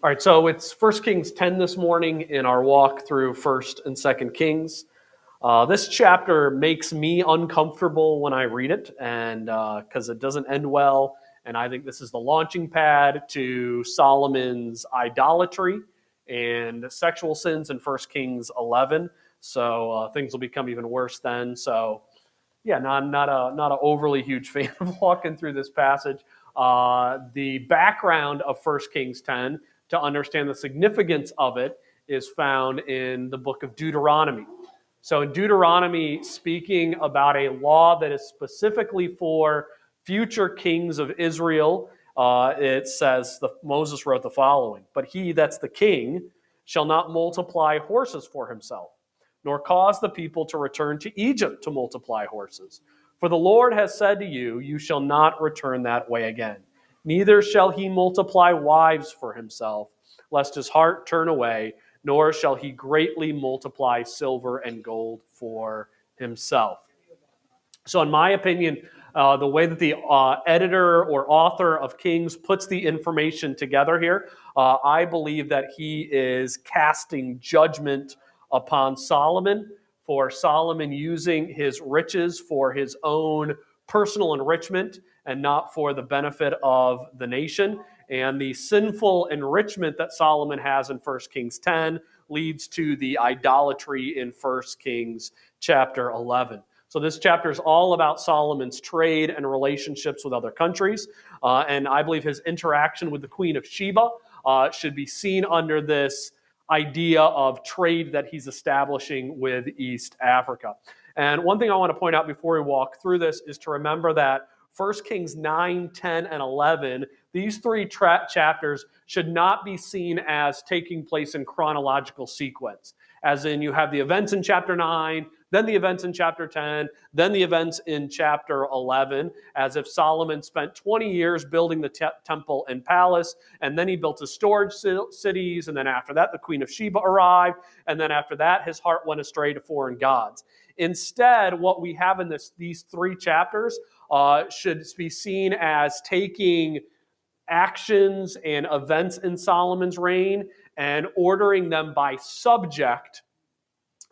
All right, so it's First Kings 10 this morning in our walk through First and Second Kings. This chapter makes me uncomfortable when I read it, and because it doesn't end well. And I think this is the launching pad to Solomon's idolatry and sexual sins in First Kings 11. So things will become even worse then. So yeah, not a overly huge fan of walking through this passage. The background of First Kings 10 to understand the significance of it is found in the book of Deuteronomy. So in Deuteronomy, speaking about a law that is specifically for future kings of Israel, it says, Moses wrote the following: "But he," that's the king, "shall not multiply horses for himself, nor cause the people to return to Egypt to multiply horses. For the Lord has said to you, you shall not return that way again. Neither shall he multiply wives for himself, lest his heart turn away, nor shall he greatly multiply silver and gold for himself." So in my opinion, the way that the editor or author of Kings puts the information together here, I believe that he is casting judgment upon Solomon for Solomon using his riches for his own personal enrichment and not for the benefit of the nation. And the sinful enrichment that Solomon has in 1 Kings 10 leads to the idolatry in 1 Kings chapter 11. So this chapter is all about Solomon's trade and relationships with other countries. And I believe his interaction with the Queen of Sheba should be seen under this idea of trade that he's establishing with East Africa. And one thing I want to point out before we walk through this is to remember that 1 Kings 9, 10, and 11, these three chapters should not be seen as taking place in chronological sequence. As in, you have the events in chapter 9, then the events in chapter 10, then the events in chapter 11, as if Solomon spent 20 years building the temple and palace, and then he built his storage cities, and then after that, the Queen of Sheba arrived, and then after that, his heart went astray to foreign gods. Instead, what we have in these three chapters should be seen as taking actions and events in Solomon's reign and ordering them by subject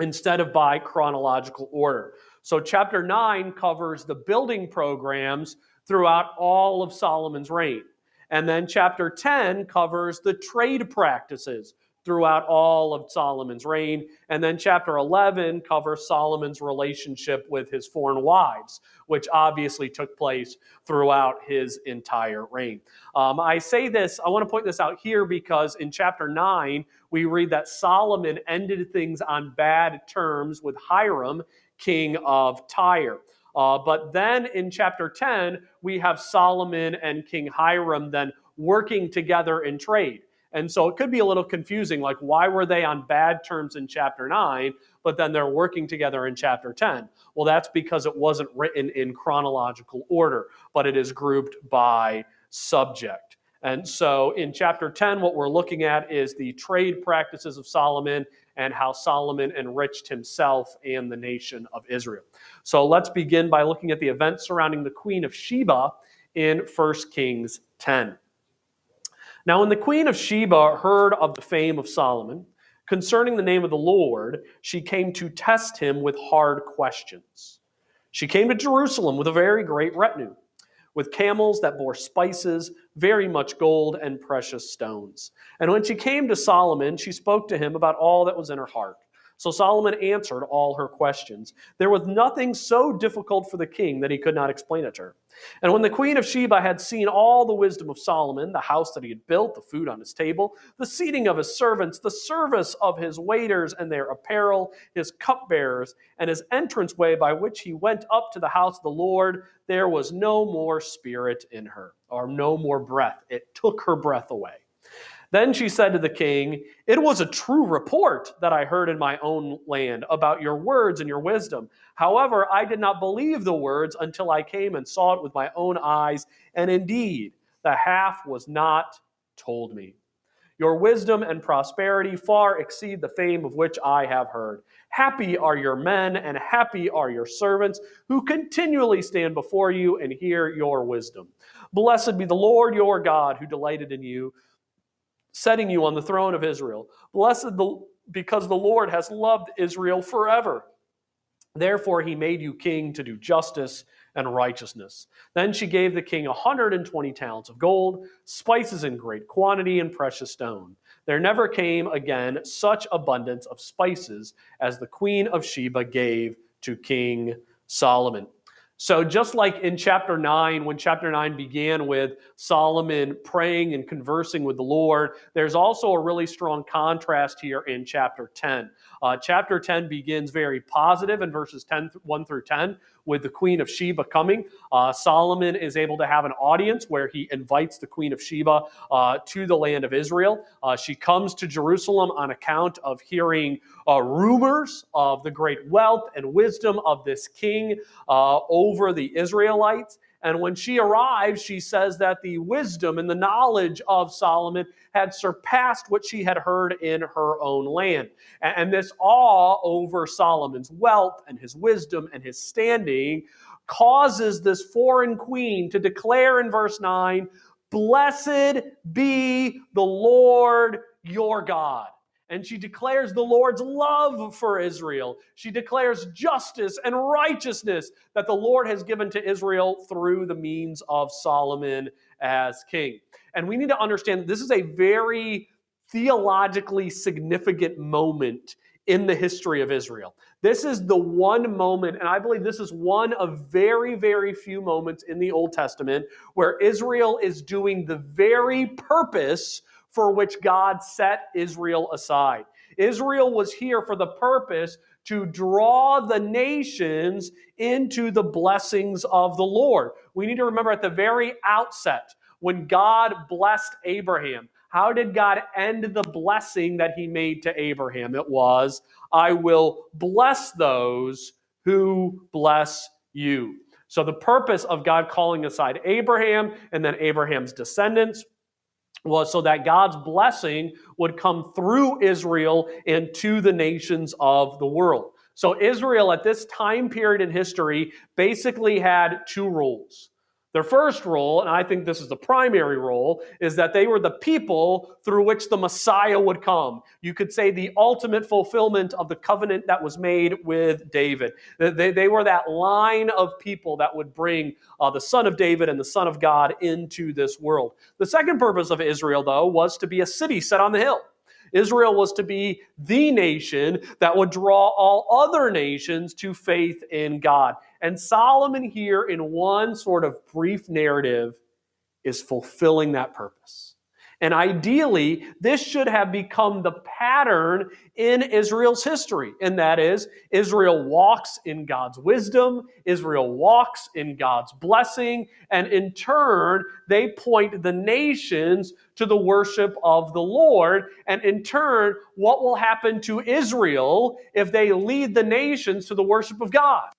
instead of by chronological order. So chapter 9 covers the building programs throughout all of Solomon's reign. And then chapter 10 covers the trade practices throughout all of Solomon's reign. And then chapter 11 covers Solomon's relationship with his foreign wives, which obviously took place throughout his entire reign. I say this, I want to point this out here because in chapter 9, we read that Solomon ended things on bad terms with Hiram, king of Tyre. But then in chapter 10, we have Solomon and King Hiram then working together in trade. And so it could be a little confusing, like why were they on bad terms in chapter 9, but then they're working together in chapter 10? Well, that's because it wasn't written in chronological order, but it is grouped by subject. And so in chapter 10, what we're looking at is the trade practices of Solomon and how Solomon enriched himself and the nation of Israel. So let's begin by looking at the events surrounding the Queen of Sheba in 1 Kings 10. Now, when the Queen of Sheba heard of the fame of Solomon concerning the name of the Lord, she came to test him with hard questions. She came to Jerusalem with a very great retinue, with camels that bore spices, very much gold, and precious stones. And when she came to Solomon, she spoke to him about all that was in her heart. So Solomon answered all her questions. There was nothing so difficult for the king that he could not explain it to her. And when the Queen of Sheba had seen all the wisdom of Solomon, the house that he had built, the food on his table, the seating of his servants, the service of his waiters and their apparel, his cupbearers, and his entranceway by which he went up to the house of the Lord, there was no more spirit in her, or no more breath. It took her breath away. Then she said to the king, "It was a true report that I heard in my own land about your words and your wisdom. However, I did not believe the words until I came and saw it with my own eyes, and indeed, the half was not told me. Your wisdom and prosperity far exceed the fame of which I have heard. Happy are your men and happy are your servants who continually stand before you and hear your wisdom. Blessed be the Lord your God who delighted in you setting you on the throne of Israel. Because the Lord has loved Israel forever. Therefore, he made you king to do justice and righteousness. Then she gave the king 120 talents of gold, spices in great quantity, and precious stone. There never came again such abundance of spices as the Queen of Sheba gave to King Solomon. So, just like in chapter 9, when chapter 9 began with Solomon praying and conversing with the Lord, there's also a really strong contrast here in chapter 10. Chapter 10 begins very positive in verses 1 through 10 with the Queen of Sheba coming. Solomon is able to have an audience where he invites the Queen of Sheba to the land of Israel. She comes to Jerusalem on account of hearing rumors of the great wealth and wisdom of this king over the Israelites. And when she arrives, she says that the wisdom and the knowledge of Solomon had surpassed what she had heard in her own land. And this awe over Solomon's wealth and his wisdom and his standing causes this foreign queen to declare in verse 9, "Blessed be the Lord your God." And she declares the Lord's love for Israel. She declares justice and righteousness that the Lord has given to Israel through the means of Solomon as king. And we need to understand that this is a very theologically significant moment in the history of Israel. This is the one moment, and I believe this is one of very, very few moments in the Old Testament where Israel is doing the very purpose for which God set Israel aside. Israel was here for the purpose to draw the nations into the blessings of the Lord. We need to remember at the very outset, when God blessed Abraham, how did God end the blessing that he made to Abraham? It was, "I will bless those who bless you." So the purpose of God calling aside Abraham and then Abraham's descendants was so that God's blessing would come through Israel and to the nations of the world. So Israel at this time period in history basically had two roles. Their first role, and I think this is the primary role, is that they were the people through which the Messiah would come. You could say the ultimate fulfillment of the covenant that was made with David. They were that line of people that would bring the Son of David and the Son of God into this world. The second purpose of Israel, though, was to be a city set on the hill. Israel was to be the nation that would draw all other nations to faith in God. And Solomon here, in one sort of brief narrative, is fulfilling that purpose. And ideally, this should have become the pattern in Israel's history. And that is, Israel walks in God's wisdom, Israel walks in God's blessing, and in turn, they point the nations to the worship of the Lord. And in turn, what will happen to Israel if they lead the nations to the worship of God?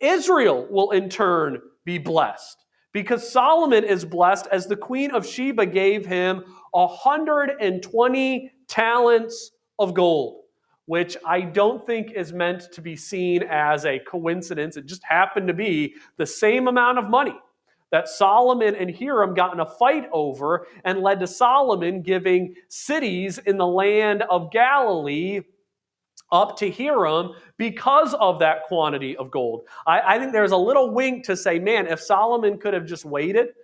Israel will in turn be blessed, because Solomon is blessed as the Queen of Sheba gave him 120 talents of gold, which I don't think is meant to be seen as a coincidence. It just happened to be the same amount of money that Solomon and Hiram got in a fight over and led to Solomon giving cities in the land of Galilee up to Hiram because of that quantity of gold. I think there's a little wink to say, man, if Solomon could have just waited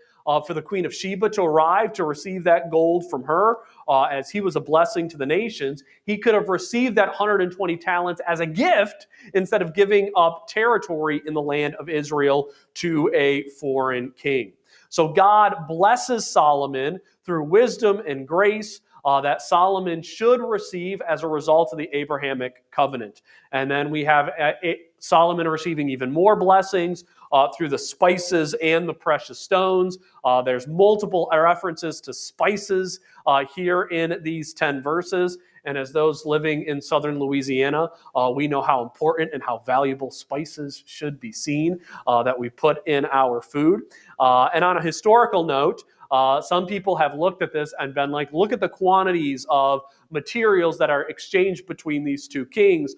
for the Queen of Sheba to arrive to receive that gold from her, as he was a blessing to the nations, he could have received that 120 talents as a gift instead of giving up territory in the land of Israel to a foreign king. So God blesses Solomon through wisdom and grace that Solomon should receive as a result of the Abrahamic covenant. And then we have Solomon receiving even more blessings through the spices and the precious stones. There's multiple references to spices here in these 10 verses. And as those living in southern Louisiana, we know how important and how valuable spices should be seen that we put in our food. And on a historical note, some people have looked at this and been like, look at the quantities of materials that are exchanged between these two kings.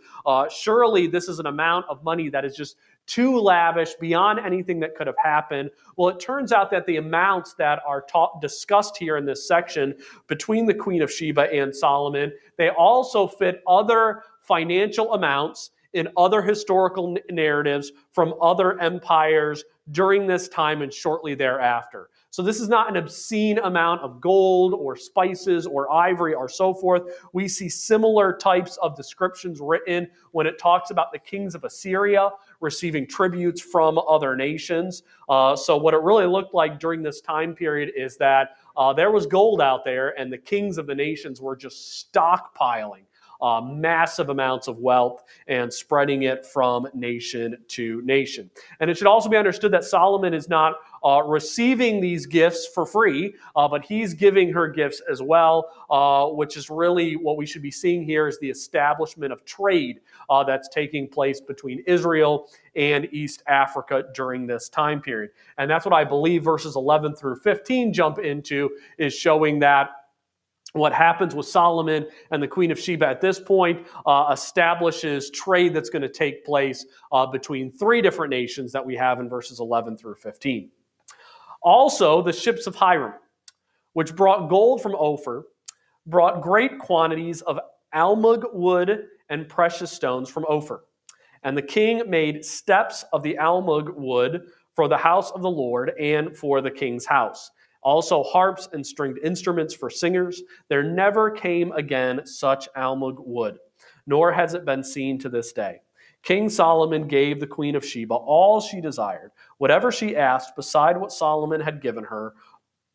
Surely this is an amount of money that is just too lavish, beyond anything that could have happened. Well, it turns out that the amounts that are discussed here in this section between the Queen of Sheba and Solomon, they also fit other financial amounts in other historical narratives from other empires during this time and shortly thereafter. So this is not an obscene amount of gold or spices or ivory or so forth. We see similar types of descriptions written when it talks about the kings of Assyria receiving tributes from other nations. So what it really looked like during this time period is that there was gold out there, and the kings of the nations were just stockpiling massive amounts of wealth and spreading it from nation to nation. And it should also be understood that Solomon is not receiving these gifts for free, but he's giving her gifts as well, which is really what we should be seeing here is the establishment of trade that's taking place between Israel and East Africa during this time period. And that's what I believe verses 11 through 15 jump into, is showing that what happens with Solomon and the Queen of Sheba at this point establishes trade that's going to take place between three different nations that we have in verses 11 through 15. Also, the ships of Hiram, which brought gold from Ophir, brought great quantities of almug wood and precious stones from Ophir. And the king made steps of the almug wood for the house of the Lord and for the king's house. Also harps and stringed instruments for singers. There never came again such almug wood, nor has it been seen to this day. King Solomon gave the Queen of Sheba all she desired, whatever she asked, beside what Solomon had given her,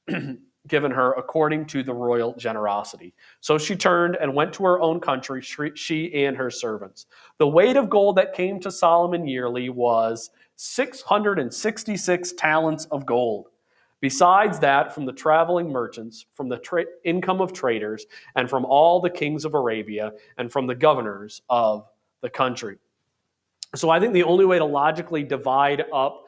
according to the royal generosity. So she turned and went to her own country, she and her servants. The weight of gold that came to Solomon yearly was 666 talents of gold. Besides that, from the traveling merchants, from the income of traders, and from all the kings of Arabia, and from the governors of the country. So I think the only way to logically divide up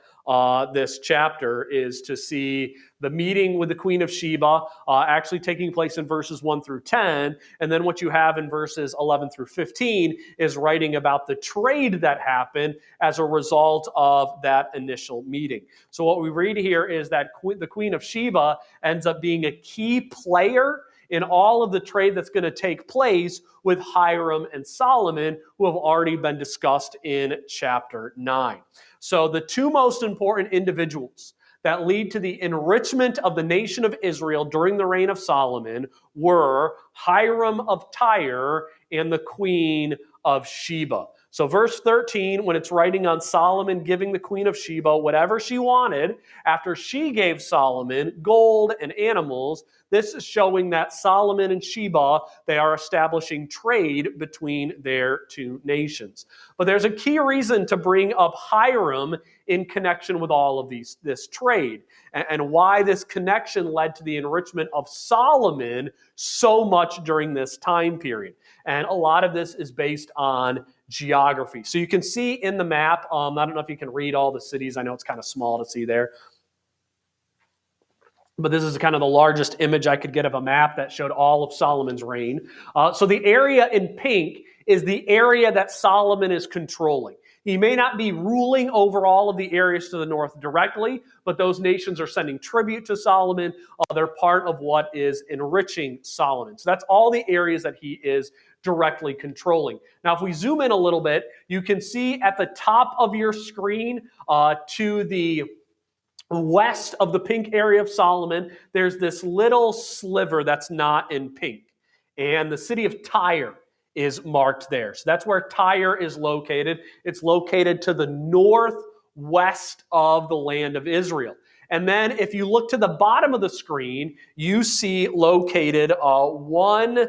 this chapter is to see the meeting with the Queen of Sheba actually taking place in verses 1 through 10. And then what you have in verses 11 through 15 is writing about the trade that happened as a result of that initial meeting. So what we read here is that the Queen of Sheba ends up being a key player in all of the trade that's going to take place with Hiram and Solomon, who have already been discussed in chapter 9. So the two most important individuals that lead to the enrichment of the nation of Israel during the reign of Solomon were Hiram of Tyre and the Queen of Sheba. So verse 13, when it's writing on Solomon giving the Queen of Sheba whatever she wanted, after she gave Solomon gold and animals, this is showing that Solomon and Sheba, they are establishing trade between their two nations. But there's a key reason to bring up Hiram in connection with all of this trade, and why this connection led to the enrichment of Solomon so much during this time period. And a lot of this is based on geography. So you can see in the map, I don't know if you can read all the cities. I know it's kind of small to see there. But this is kind of the largest image I could get of a map that showed all of Solomon's reign. So the area in pink is the area that Solomon is controlling. He may not be ruling over all of the areas to the north directly, but those nations are sending tribute to Solomon. They're part of what is enriching Solomon. So that's all the areas that he is directly controlling. Now, if we zoom in a little bit, you can see at the top of your screen to the west of the pink area of Solomon, there's this little sliver that's not in pink. And the city of Tyre is marked there. So that's where Tyre is located. It's located to the northwest of the land of Israel. And then if you look to the bottom of the screen, you see located one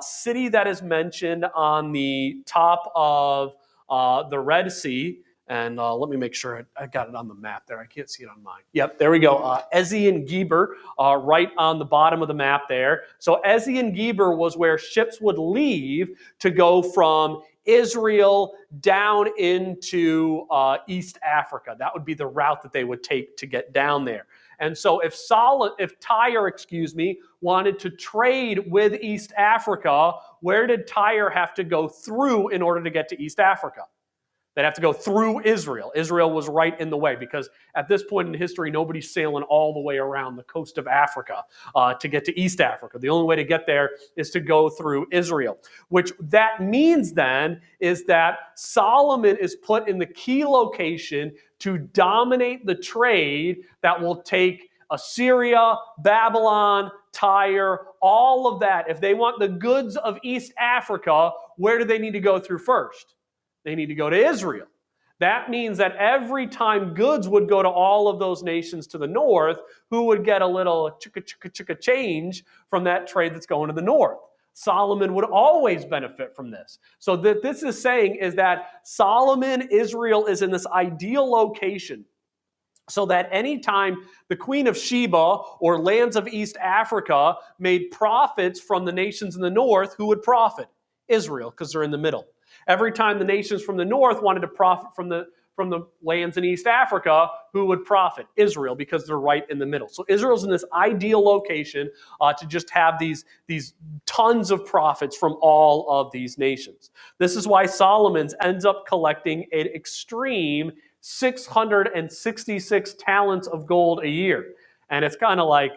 city that is mentioned on the top of the Red Sea. And let me make sure I got it on the map there. I can't see it on mine. Yep, there we go. Ezion-Geber, right on the bottom of the map there. So Ezion-Geber was where ships would leave to go from Israel down into East Africa. That would be the route that they would take to get down there. And so if Tyre, wanted to trade with East Africa, where did Tyre have to go through in order to get to East Africa? They'd have to go through Israel. Israel was right in the way because at this point in history, nobody's sailing all the way around the coast of Africa to get to East Africa. The only way to get there is to go through Israel, which that means then is that Solomon is put in the key location to dominate the trade that will take Assyria, Babylon, Tyre, all of that. If they want the goods of East Africa, where do they need to go through first? They need to go to Israel. That means that every time goods would go to all of those nations to the north, who would get a little chicka change from that trade that's going to the north? Solomon would always benefit from this. So that this is saying is that Solomon, Israel is in this ideal location so that anytime the Queen of Sheba or lands of East Africa made profits from the nations in the north, who would profit? Israel, because they're in the middle. Every time the nations from the north wanted to profit from the lands in East Africa, who would profit? Israel, because they're right in the middle. So Israel's in this ideal location to just have these tons of profits from all of these nations. This is why Solomon ends up collecting an extreme 666 talents of gold a year. And it's kind of like,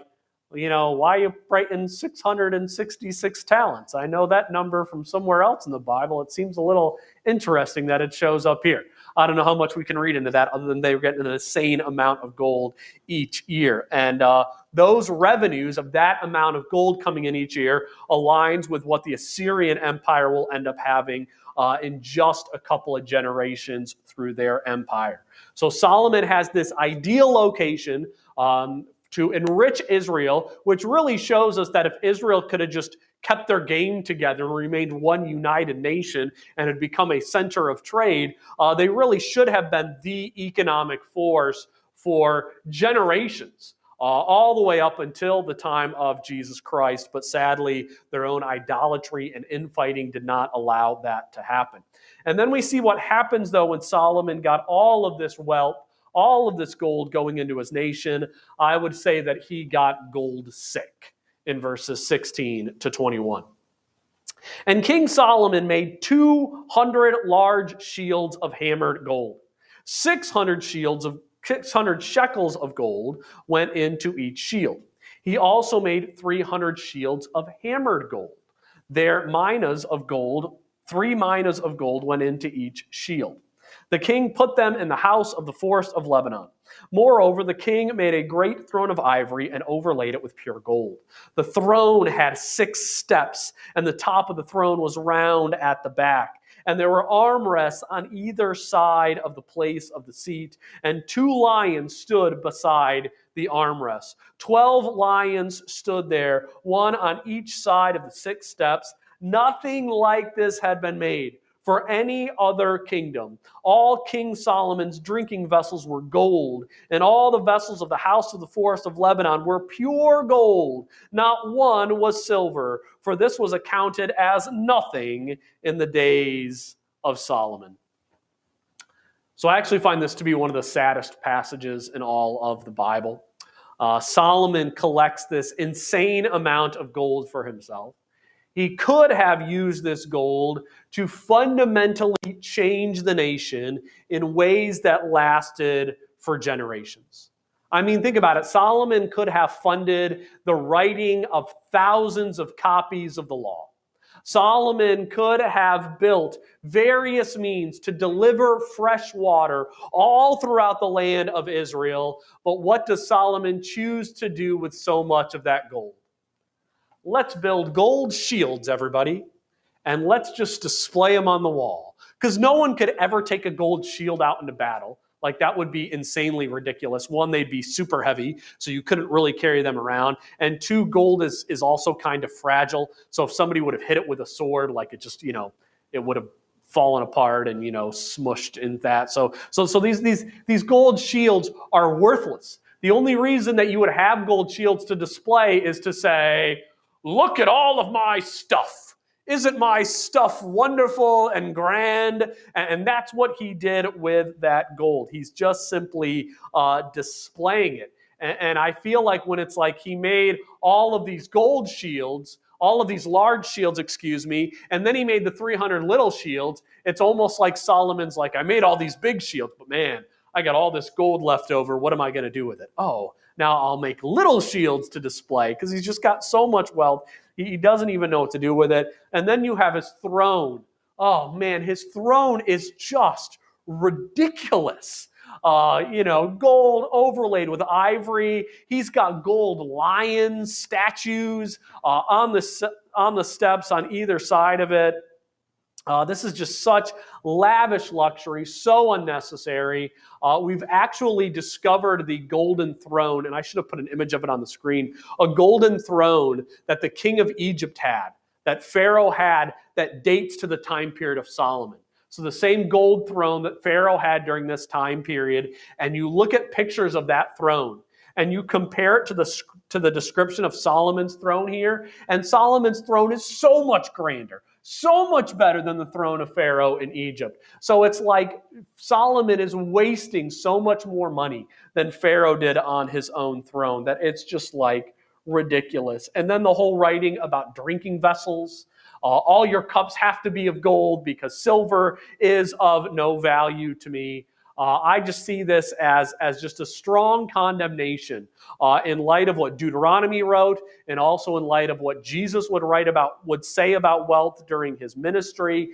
why are you writing 666 talents? I know that number from somewhere else in the Bible. It seems a little interesting that it shows up here. I don't know how much we can read into that other than they were getting an insane amount of gold each year. And those revenues of that amount of gold coming in each year aligns with what the Assyrian Empire will end up having in just a couple of generations through their empire. So Solomon has this ideal location to enrich Israel, which really shows us that if Israel could have just kept their game together and remained one united nation and had become a center of trade, they really should have been the economic force for generations, all the way up until the time of Jesus Christ. But sadly, their own idolatry and infighting did not allow that to happen. And then we see what happens, though, when Solomon got all of this wealth, all of this gold going into his nation. I would say that he got gold sick in verses 16 to 21. And King Solomon made 200 large shields of hammered gold. 600 shekels of gold went into each shield. He also made 300 shields of hammered gold. Their minas of gold, 3 minas of gold went into each shield. The king put them in the house of the forest of Lebanon. Moreover, the king made a great throne of ivory and overlaid it with pure gold. The throne had 6 steps, and the top of the throne was round at the back. And there were armrests on either side of the place of the seat, and 2 lions stood beside the armrests. 12 lions stood there, one on each side of the 6 steps. Nothing like this had been made for any other kingdom. All King Solomon's drinking vessels were gold, and all the vessels of the house of the forest of Lebanon were pure gold. Not one was silver, for this was accounted as nothing in the days of Solomon. So I actually find this to be one of the saddest passages in all of the Bible. Solomon collects this insane amount of gold for himself. He could have used this gold to fundamentally change the nation in ways that lasted for generations. I mean, think about it. Solomon could have funded the writing of thousands of copies of the law. Solomon could have built various means to deliver fresh water all throughout the land of Israel. But what does Solomon choose to do with so much of that gold? Let's build gold shields, everybody, and let's just display them on the wall. Because no one could ever take a gold shield out into battle. Like, that would be insanely ridiculous. One, they'd be super heavy, so you couldn't really carry them around. And 2, gold is also kind of fragile. So if somebody would have hit it with a sword, like, it just, it would have fallen apart and, smushed in that. So these gold shields are worthless. The only reason that you would have gold shields to display is to say, look at all of my stuff. Isn't my stuff wonderful and grand? And that's what he did with that gold. He's just simply displaying it. And I feel like when it's like he made all of these gold shields, all of these large shields, excuse me, and then he made the 300 little shields. It's almost like Solomon's like, I made all these big shields, but man, I got all this gold left over. What am I going to do with it? Oh, now I'll make little shields to display because he's just got so much wealth. He doesn't even know what to do with it. And then you have his throne. Oh man, his throne is just ridiculous. Gold overlaid with ivory. He's got gold lions, statues on the steps on either side of it. This is just such lavish luxury, so unnecessary. We've actually discovered the golden throne, and I should have put an image of it on the screen, a golden throne that the king of Egypt had, that Pharaoh had, that dates to the time period of Solomon. So the same gold throne that Pharaoh had during this time period, and you look at pictures of that throne, and you compare it to the description of Solomon's throne here, and Solomon's throne is so much grander, so much better than the throne of Pharaoh in Egypt. So it's like Solomon is wasting so much more money than Pharaoh did on his own throne that it's just like ridiculous. And then the whole writing about drinking vessels. All your cups have to be of gold because silver is of no value to me. I just see this as just a strong condemnation in light of what Deuteronomy wrote, and also in light of what Jesus would say about wealth during his ministry.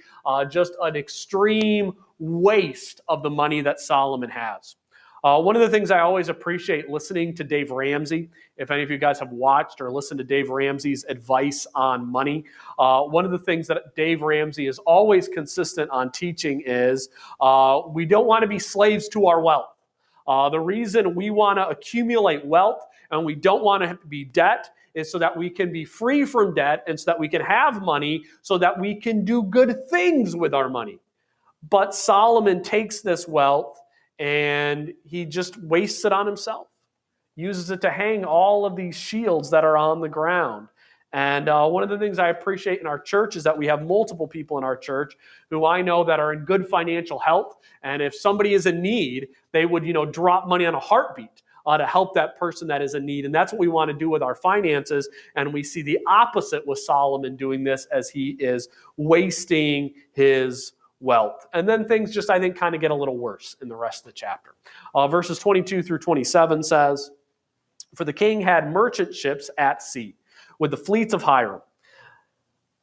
Just an extreme waste of the money that Solomon has. One of the things I always appreciate listening to Dave Ramsey, if any of you guys have watched or listened to Dave Ramsey's advice on money, one of the things that Dave Ramsey is always consistent on teaching is we don't want to be slaves to our wealth. The reason we want to accumulate wealth and we don't want to be debt is so that we can be free from debt and so that we can have money so that we can do good things with our money. But Solomon takes this wealth and he just wastes it on himself, uses it to hang all of these shields that are on the ground. And one of the things I appreciate in our church is that we have multiple people in our church who I know that are in good financial health. And if somebody is in need, they would, drop money on a heartbeat to help that person that is in need. And that's what we want to do with our finances. And we see the opposite with Solomon doing this as he is wasting his wealth. And then things just, I think, kind of get a little worse in the rest of the chapter. Verses 22 through 27 says, "For the king had merchant ships at sea with the fleets of Hiram.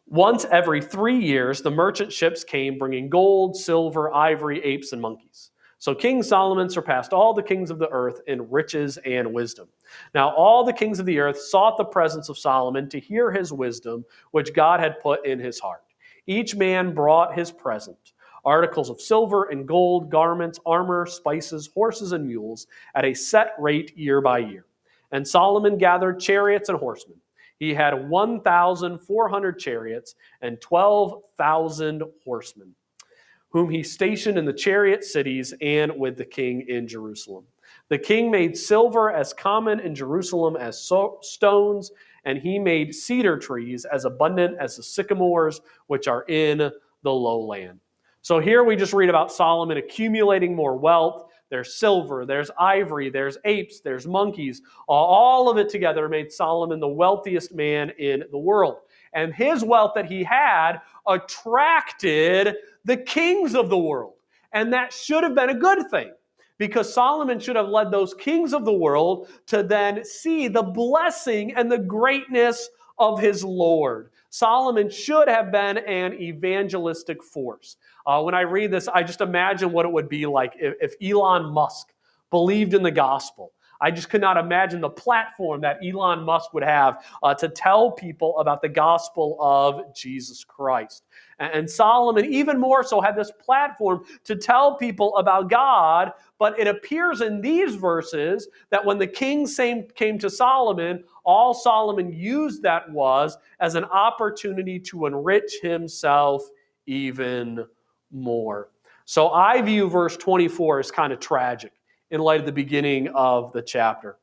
Once every 3 years, the merchant ships came bringing gold, silver, ivory, apes, and monkeys. So King Solomon surpassed all the kings of the earth in riches and wisdom. Now all the kings of the earth sought the presence of Solomon to hear his wisdom, which God had put in his heart. Each man brought his present, articles of silver and gold, garments, armor, spices, horses, and mules, at a set rate year by year. And Solomon gathered chariots and horsemen. He had 1,400 chariots and 12,000 horsemen, whom he stationed in the chariot cities and with the king in Jerusalem. The king made silver as common in Jerusalem as stones, and he made cedar trees as abundant as the sycamores which are in the lowland." So here we just read about Solomon accumulating more wealth. There's silver, there's ivory, there's apes, there's monkeys. All of it together made Solomon the wealthiest man in the world. And his wealth that he had attracted the kings of the world. And that should have been a good thing, because Solomon should have led those kings of the world to then see the blessing and the greatness of his Lord. Solomon should have been an evangelistic force. When I read this, I just imagine what it would be like if Elon Musk believed in the gospel. I just could not imagine the platform that Elon Musk would have to tell people about the gospel of Jesus Christ. And Solomon, even more so, had this platform to tell people about God. But it appears in these verses that when the king came to Solomon, all Solomon used that was as an opportunity to enrich himself even more. So I view verse 24 as kind of tragic in light of the beginning of the chapter.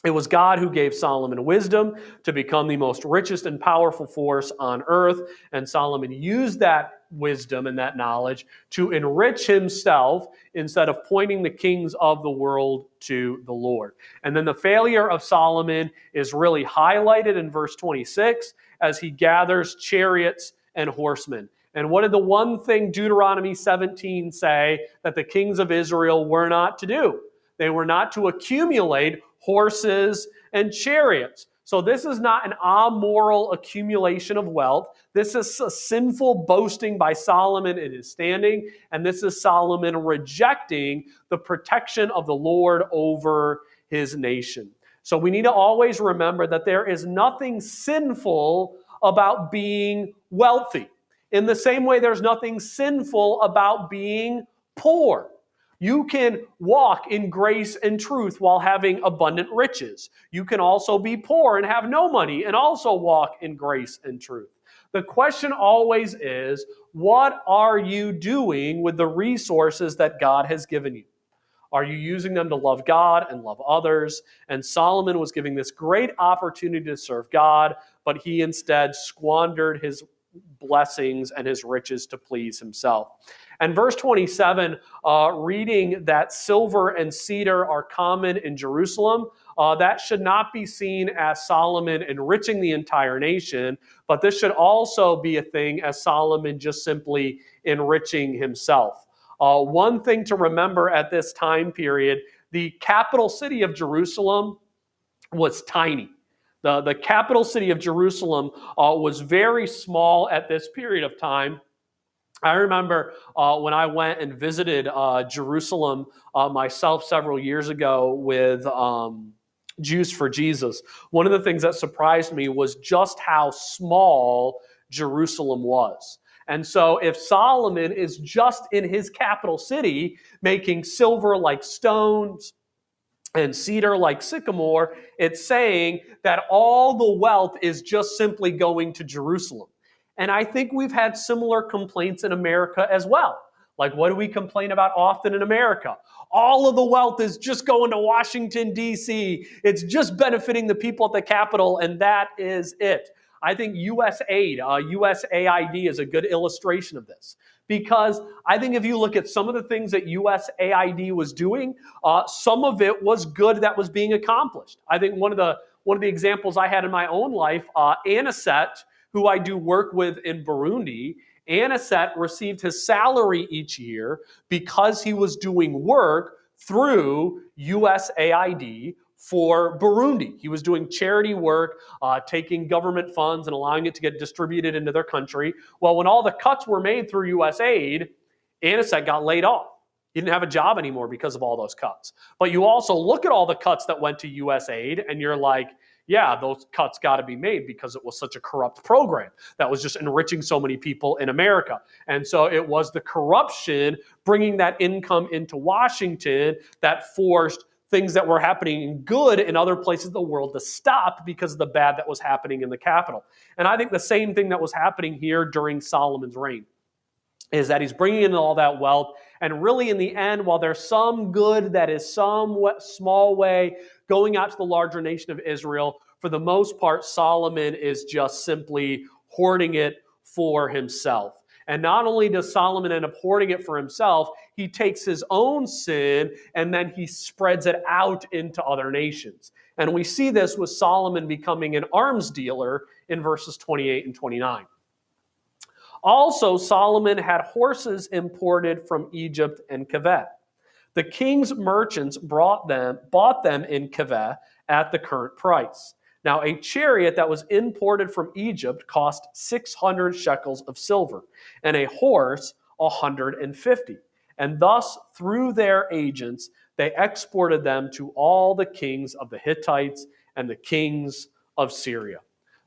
It was God who gave Solomon wisdom to become the most richest and powerful force on earth, and Solomon used that wisdom and that knowledge to enrich himself instead of pointing the kings of the world to the Lord. And then the failure of Solomon is really highlighted in verse 26, as he gathers chariots and horsemen. And what did the one thing Deuteronomy 17 say that the kings of Israel were not to do? They were not to accumulate horses and chariots. So this is not an amoral accumulation of wealth. This is a sinful boasting by Solomon in his standing, and this is Solomon rejecting the protection of the Lord over his nation. So we need to always remember that there is nothing sinful about being wealthy. In the same way, there's nothing sinful about being poor. You can walk in grace and truth while having abundant riches. You can also be poor and have no money and also walk in grace and truth. The question always is, what are you doing with the resources that God has given you? Are you using them to love God and love others? And Solomon was giving this great opportunity to serve God, but he instead squandered his blessings and his riches to please himself. And verse 27, reading that silver and cedar are common in Jerusalem, that should not be seen as Solomon enriching the entire nation, but this should also be a thing as Solomon just simply enriching himself. One thing to remember at this time period, the capital city of Jerusalem was tiny. The capital city of Jerusalem was very small at this period of time. I remember when I went and visited Jerusalem myself several years ago with Jews for Jesus. One of the things that surprised me was just how small Jerusalem was. And so if Solomon is just in his capital city making silver like stones and cedar like sycamore, it's saying that all the wealth is just simply going to Jerusalem. And I think we've had similar complaints in America as well. Like, what do we complain about often in America? All of the wealth is just going to Washington, D.C. It's just benefiting the people at the Capitol, and that is it. I think USAID is a good illustration of this. Because I think if you look at some of the things that USAID was doing, some of it was good that was being accomplished. I think one of the examples I had in my own life, Aniset, who I do work with in Burundi, Aniset received his salary each year because he was doing work through USAID for Burundi. He was doing charity work, taking government funds and allowing it to get distributed into their country. Well, when all the cuts were made through USAID, Aniset got laid off. He didn't have a job anymore because of all those cuts. But you also look at all the cuts that went to USAID, and you're like, yeah, those cuts got to be made because it was such a corrupt program that was just enriching so many people in America. And so it was the corruption bringing that income into Washington that forced things that were happening good in other places of the world to stop because of the bad that was happening in the capital. And I think the same thing that was happening here during Solomon's reign is that he's bringing in all that wealth. And really, in the end, while there's some good that is somewhat small way going out to the larger nation of Israel, for the most part, Solomon is just simply hoarding it for himself. And not only does Solomon end up hoarding it for himself, he takes his own sin and then he spreads it out into other nations. And we see this with Solomon becoming an arms dealer in verses 28 and 29. Also, Solomon had horses imported from Egypt and Keveh. The king's merchants bought them in Keveh at the current price. Now, a chariot that was imported from Egypt cost 600 shekels of silver, and a horse 150. And thus, through their agents, they exported them to all the kings of the Hittites and the kings of Syria.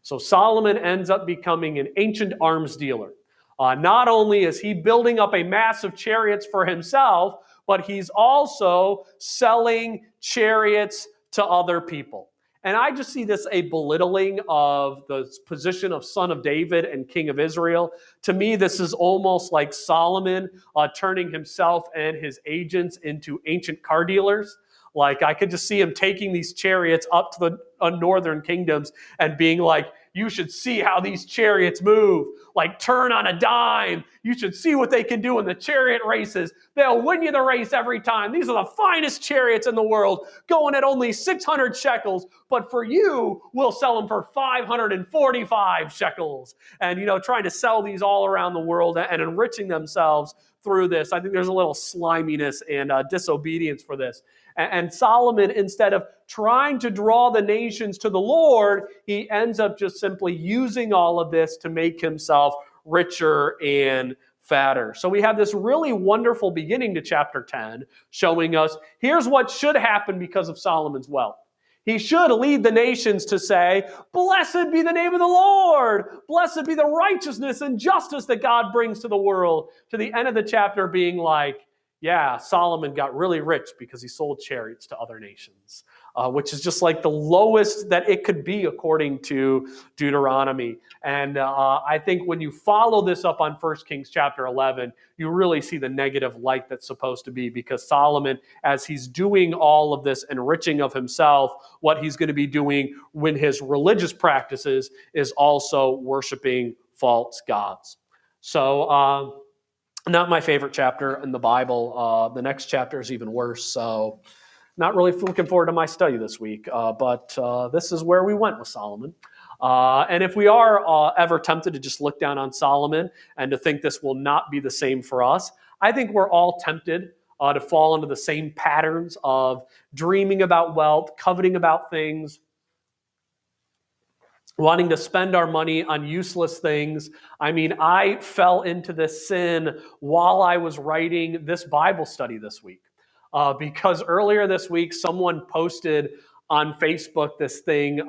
So Solomon ends up becoming an ancient arms dealer. Not only is he building up a massive chariots for himself, but he's also selling chariots to other people. And I just see this a belittling of the position of son of David and king of Israel. To me, this is almost like Solomon turning himself and his agents into ancient car dealers. Like, I could just see him taking these chariots up to the northern kingdoms and being like, you should see how these chariots move, like turn on a dime. You should see what they can do in the chariot races. They'll win you the race every time. These are the finest chariots in the world, going at only 600 shekels, but for you, we'll sell them for 545 shekels. And, trying to sell these all around the world and enriching themselves through this. I think there's a little sliminess and disobedience for this. And Solomon, instead of trying to draw the nations to the Lord, he ends up just simply using all of this to make himself richer and fatter. So we have this really wonderful beginning to chapter 10, showing us here's what should happen because of Solomon's wealth. He should lead the nations to say, blessed be the name of the Lord. Blessed be the righteousness and justice that God brings to the world. To the end of the chapter being like, yeah, Solomon got really rich because he sold chariots to other nations, which is just like the lowest that it could be according to Deuteronomy. And I think when you follow this up on 1 Kings chapter 11, you really see the negative light that's supposed to be, because Solomon, as he's doing all of this enriching of himself, what he's going to be doing when his religious practices is also worshiping false gods. So, not my favorite chapter in the Bible. The next chapter is even worse. So not really looking forward to my study this week. But this is where we went with Solomon. And if we are ever tempted to just look down on Solomon and to think this will not be the same for us, I think we're all tempted to fall into the same patterns of dreaming about wealth, coveting about things, wanting to spend our money on useless things. I mean, I fell into this sin while I was writing this Bible study this week. Because earlier this week, someone posted on Facebook this thing,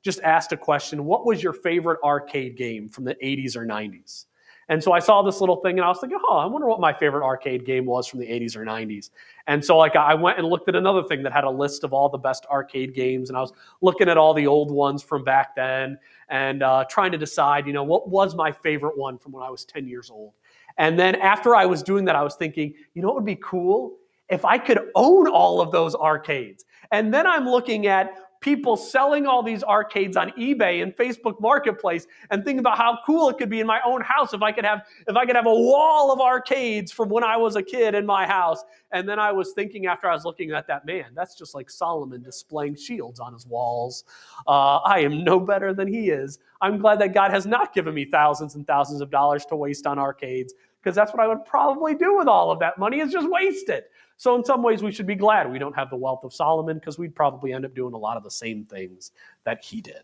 just asked a question: what was your favorite arcade game from the 80s or 90s? And so I saw this little thing and I was thinking, I wonder what my favorite arcade game was from the 80s or 90s. And so I went and looked at another thing that had a list of all the best arcade games, and I was looking at all the old ones from back then and trying to decide, what was my favorite one from when I was 10 years old. And then after I was doing that, I was thinking, what would be cool? If I could own all of those arcades. And then I'm looking at people selling all these arcades on eBay and Facebook Marketplace, and thinking about how cool it could be in my own house if I could have a wall of arcades from when I was a kid in my house. And then I was thinking, after I was looking at that, man, that's just like Solomon displaying shields on his walls. I am no better than he is. I'm glad that God has not given me thousands and thousands of dollars to waste on arcades, because that's what I would probably do with all of that money, is just waste it. So in some ways, we should be glad we don't have the wealth of Solomon, because we'd probably end up doing a lot of the same things that he did.